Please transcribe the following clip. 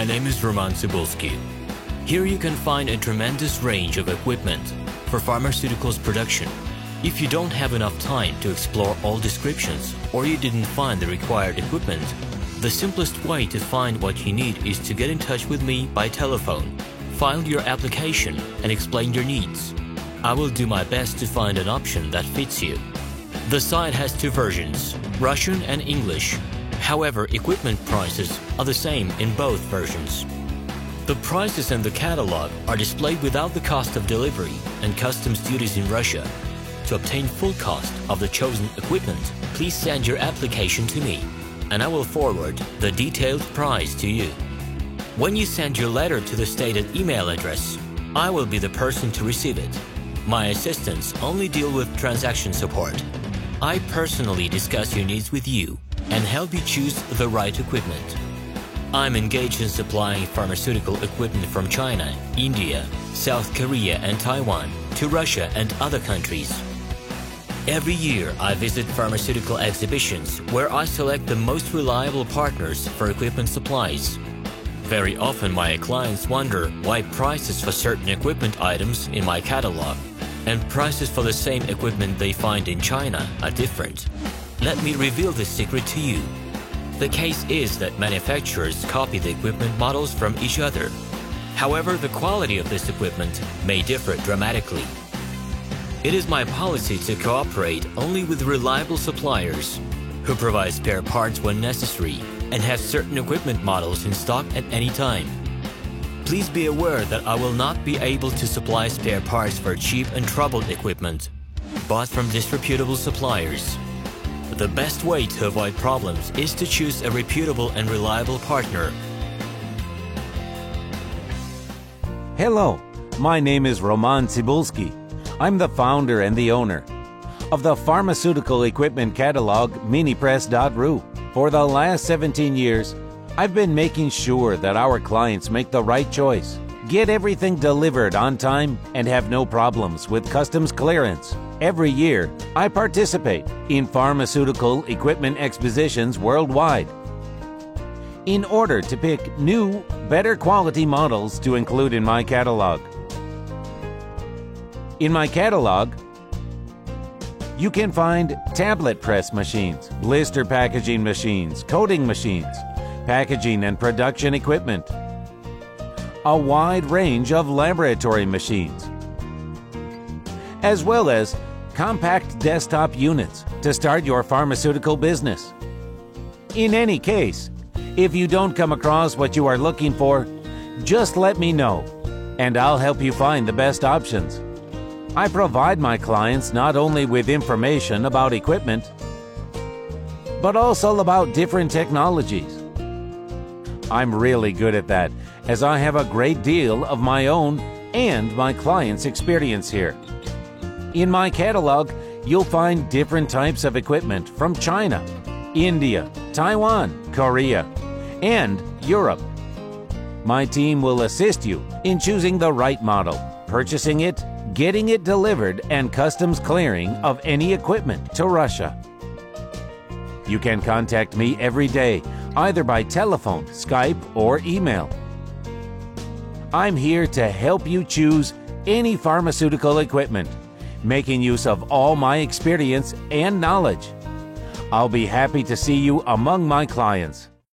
My name is Roman Cybulski. Here you can find a tremendous range of equipment for pharmaceuticals production. If you don't have enough time to explore all descriptions or you didn't find the required equipment, the simplest way to find what you need is to get in touch with me by telephone, file your application, and explain your needs. I will do my best to find an option that fits you. The site has two versions, Russian and English. However, equipment prices are the same in both versions. The prices in the catalog are displayed without the cost of delivery and customs duties in Russia. To obtain full cost of the chosen equipment, please send your application to me, and I will forward the detailed price to you. When you send your letter to the stated email address, I will be the person to receive it. My assistants only deal with transaction support. I personally discuss your needs with you and help you choose the right equipment. I'm engaged in supplying pharmaceutical equipment from China, India, South Korea, and Taiwan to Russia and other countries. Every year, I visit pharmaceutical exhibitions where I select the most reliable partners for equipment supplies. Very often, my clients wonder why prices for certain equipment items in my catalog and prices for the same equipment they find in China are different. Let me reveal this secret to you. The case is that manufacturers copy the equipment models from each other. However, the quality of this equipment may differ dramatically. It is my policy to cooperate only with reliable suppliers who provide spare parts when necessary and have certain equipment models in stock at any time. Please be aware that I will not be able to supply spare parts for cheap and troubled equipment bought from disreputable suppliers. The best way to avoid problems is to choose a reputable and reliable partner. Hello, my name is Roman Cybulski. I'm the founder and the owner of the pharmaceutical equipment catalog MiniPress.ru. For the last 17 years, I've been making sure that our clients make the right choice, get everything delivered on time, and have no problems with customs clearance. Every year, I participate in pharmaceutical equipment expositions worldwide in order to pick new, better quality models to include in my catalog. In my catalog, you can find tablet press machines, blister packaging machines, coating machines, packaging and production equipment, a wide range of laboratory machines, as well as compact desktop units to start your pharmaceutical business. In any case, if you don't come across what you are looking for, just let me know, and I'll help you find the best options. I provide my clients not only with information about equipment, but also about different technologies. I'm really good at that, as I have a great deal of my own and my clients' experience here. In my catalog, you'll find different types of equipment from China, India, Taiwan, Korea, and Europe. My team will assist you in choosing the right model, purchasing it, getting it delivered, and customs clearing of any equipment to Russia. You can contact me every day, either by telephone, Skype, or email. I'm here to help you choose any pharmaceutical equipment, making use of all my experience and knowledge. I'll be happy to see you among my clients.